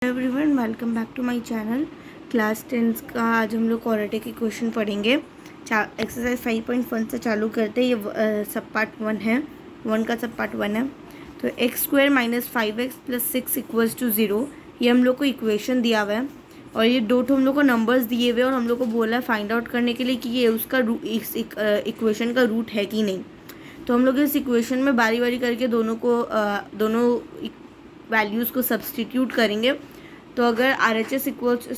Everyone, welcome back to my channel. Class 10 का आज हम लोग क्वाड्रेटिक इक्वेशन पढ़ेंगे। एक्सरसाइज 5.1 से चालू करते हैं। ये सब पार्ट 1 है, 1 का सब पार्ट 1 है। तो x square minus 5x plus 6 equals to 0, ये हम लोग को इक्वेशन दिया हुआ है और ये दो हम लोग को नंबर्स दिए हुए हैं और हम लोग को बोला है फाइंड आउट करने के लिए कि ये उसका इक्वेशन का रूट है कि नहीं। तो हम लोग इस इक्वेशन में बारी बारी करके दोनों वैल्यूज़ को सब्सटीट्यूट करेंगे। तो अगर LHS इक्वल्स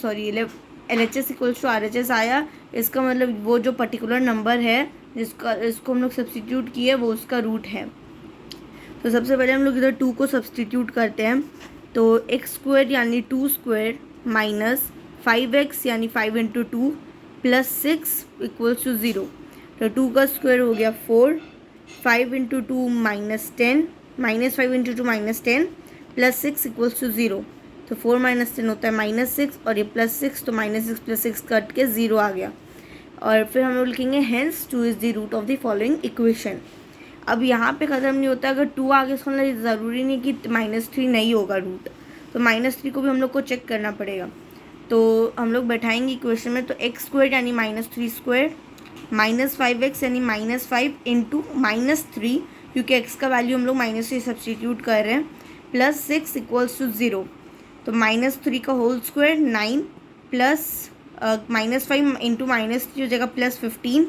टू RHS आया, इसका मतलब वो जो पर्टिकुलर नंबर है इसको हम लोग सब्सटीट्यूट किए वो उसका रूट है। तो सबसे पहले हम लोग इधर 2 को सब्सटीट्यूट करते हैं। तो एक्स स्क्वायर यानी 2 स्क्वायर माइनस 5x यानी 5 इंटू 2 प्लस 6 इक्वल्स टू 0। तो 2 का स्क्वायर हो गया 4, 5 into 2 minus 10, minus 5 into 2 minus 10 plus 6 equals to 0। तो 4 माइनस 10 होता है -6 और ये +6, तो -6 प्लस 6 कट के 0 आ गया। और फिर हम लोग लिखेंगे hence 2 is the root of the following equation. अब यहाँ पे ख़त्म नहीं होता, अगर 2 आ गया इसका मतलब ज़रूरी नहीं कि -3 नहीं होगा रूट, तो -3 को भी हम लोग को चेक करना पड़ेगा। तो हम लोग बैठाएंगे इक्वेशन में। तो एक्स स्क्वायर यानी -3 स्क्वायर माइनस 5x यानी -5 इंटू -3, क्योंकि x का वैल्यू हम लोग -3 सब्सटीट्यूट कर रहे हैं, प्लस 6 इक्वल्स टू 0। तो -3 का होल स्क्वायर 9 प्लस -5 इंटू -3 हो जाएगा +15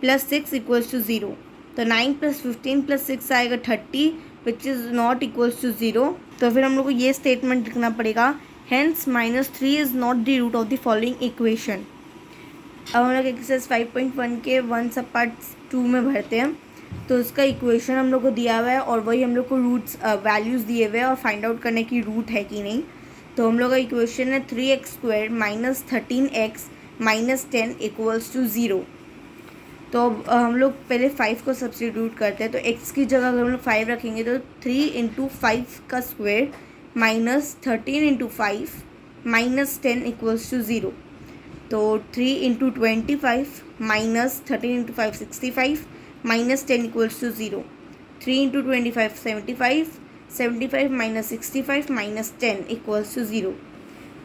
प्लस 6 इक्वल्स टू 0। तो 9 प्लस 15 प्लस 6 आएगा 30, which is not equals to 0। तो फिर हम लोग को ये स्टेटमेंट लिखना पड़ेगा, hence -3 is not the root of the following equation. अब हम लोग एक्सरसाइज 5.1 के 1 सब पार्ट 2 में भरते हैं। तो इसका इक्वेशन हम लोग को दिया हुआ है और वही हम लोग को रूट्स वैल्यूज़ दिए हुए हैं और फाइंड आउट करने की रूट है कि नहीं। तो हम लोग का इक्वेशन है 3x square minus 13x minus 10 equals to 0। तो हम लोग पहले 5 को सब्सटीट्यूट करते हैं। तो x की जगह अगर हम लोग 5 रखेंगे तो 3 इंटू 5 का square minus 13 into 5 minus 10 equals to 0। तो 3 into 25 minus 13 into 5 65 minus 10 equals to 0। 3 into 25 75, 75 minus 65 minus 10 equals to 0,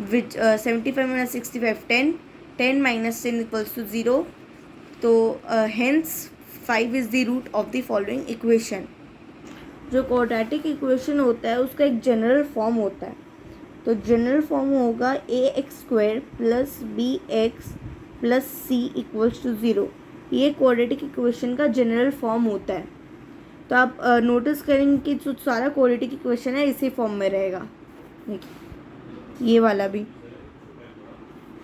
which 75 minus 65 10, 10 minus 10 equals to 0। तो hence 5 is the root of the following equation. जो quadratic equation होता है उसका एक general form होता है। तो जनरल फॉर्म होगा ax square plus bx plus c equals to 0। ये क्वाड्रेटिक इक्वेशन का जनरल फॉर्म होता है। तो आप नोटिस करेंगे कि जो सारा क्वाड्रेटिक इक्वेशन है इसी फॉर्म में रहेगा। देखिए ये वाला भी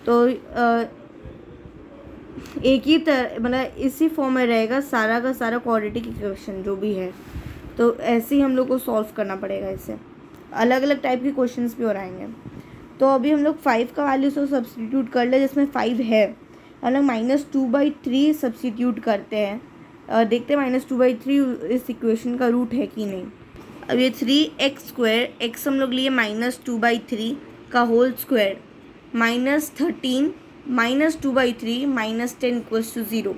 तो एक ही तरह मतलब इसी फॉर्म में रहेगा सारा का सारा क्वाड्रेटिक इक्वेशन जो भी है। तो ऐसे ही हम लोग को सॉल्व करना पड़ेगा। इससे अलग अलग टाइप के क्वेश्चंस भी और आएंगे। तो अभी हम लोग 5 का वैल्यू से सब्सटीट्यूट कर ले, जिसमें 5 है। हम लोग -2/3 सब्सटीट्यूट करते हैं, देखते हैं -2/3 इस इक्वेशन का रूट है कि नहीं। अब ये 3x स्क्वायर, x हम लोग लिए -2/3 का होल स्क्वायर -13 -2/3 -10 इक्वल्स टू 0।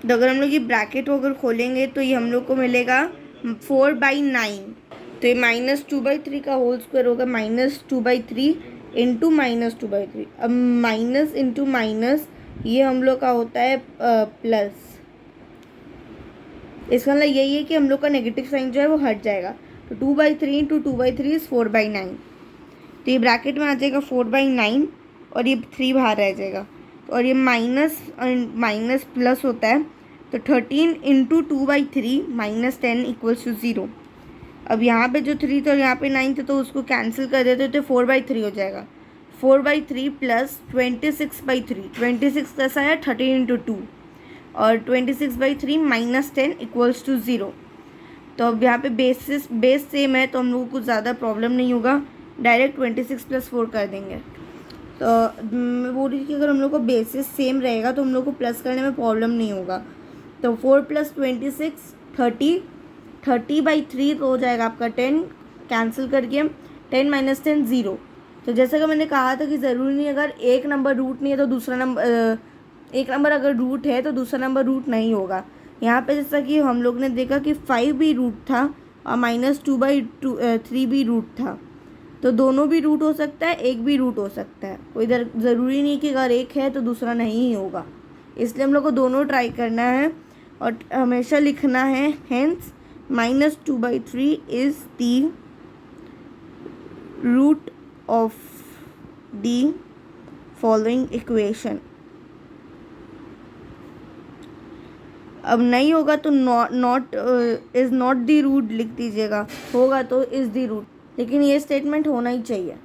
तो अगर हम लोग ये ब्रैकेट को अगर खोलेंगे तो ये हम लोग को मिलेगा 4/9। तो ये -2/3 का होल स्क्वायर होगा -2/3 इंटू -2/3। अब माइनस इंटू माइनस ये हम लोग का होता है प्लस। इसका मतलब यही है कि हम लोग का नेगेटिव साइन जो है वो हट जाएगा। तो 2/3 इंटू 2/3 इज़ 4/9। तो ये ब्रैकेट में आ जाएगा 4/9 और ये 3 बाहर रह जाएगा। और ये माइनस प्लस होता है। तो 13 इंटू 2/3 -10 इक्वल्स टू 0। अब यहाँ पे जो 3 था और यहाँ पे 9 थे तो उसको कैंसिल कर देते तो 4/3 हो जाएगा। 4/3 प्लस 26/3, 26 कैसा है 13 इंटू 2 और 26/3 -10 इक्वल्स टू 0। तो अब यहाँ पे बेस सेम है तो हम लोगों को ज़्यादा प्रॉब्लम नहीं होगा, डायरेक्ट 26 + 4 कर देंगे। तो मैं बोल रही थी कि अगर हम लोग को बेसिस सेम रहेगा तो हम लोग को प्लस करने में प्रॉब्लम नहीं होगा। तो 4 + 26 30, 30/3 तो हो जाएगा आपका 10, कैंसिल करके 10 - 10 0। तो जैसा कि मैंने कहा था कि ज़रूरी नहीं अगर एक नंबर रूट नहीं है तो दूसरा नंबर एक नंबर अगर रूट है तो दूसरा नंबर रूट नहीं होगा। यहाँ पे जैसा कि हम लोग ने देखा कि 5 भी रूट था और -2/3 भी रूट था। तो दोनों भी रूट हो सकता है, एक भी रूट हो सकता है, कोई इधर ज़रूरी नहीं कि अगर एक है तो दूसरा नहीं ही होगा, इसलिए हम लोग को दोनों ट्राई करना है और हमेशा लिखना है hence -2/3 is the root of the following equation. अब नहीं होगा तो not is not the root लिख दीजिएगा, होगा तो इज़ द रूट, लेकिन ये स्टेटमेंट होना ही चाहिए।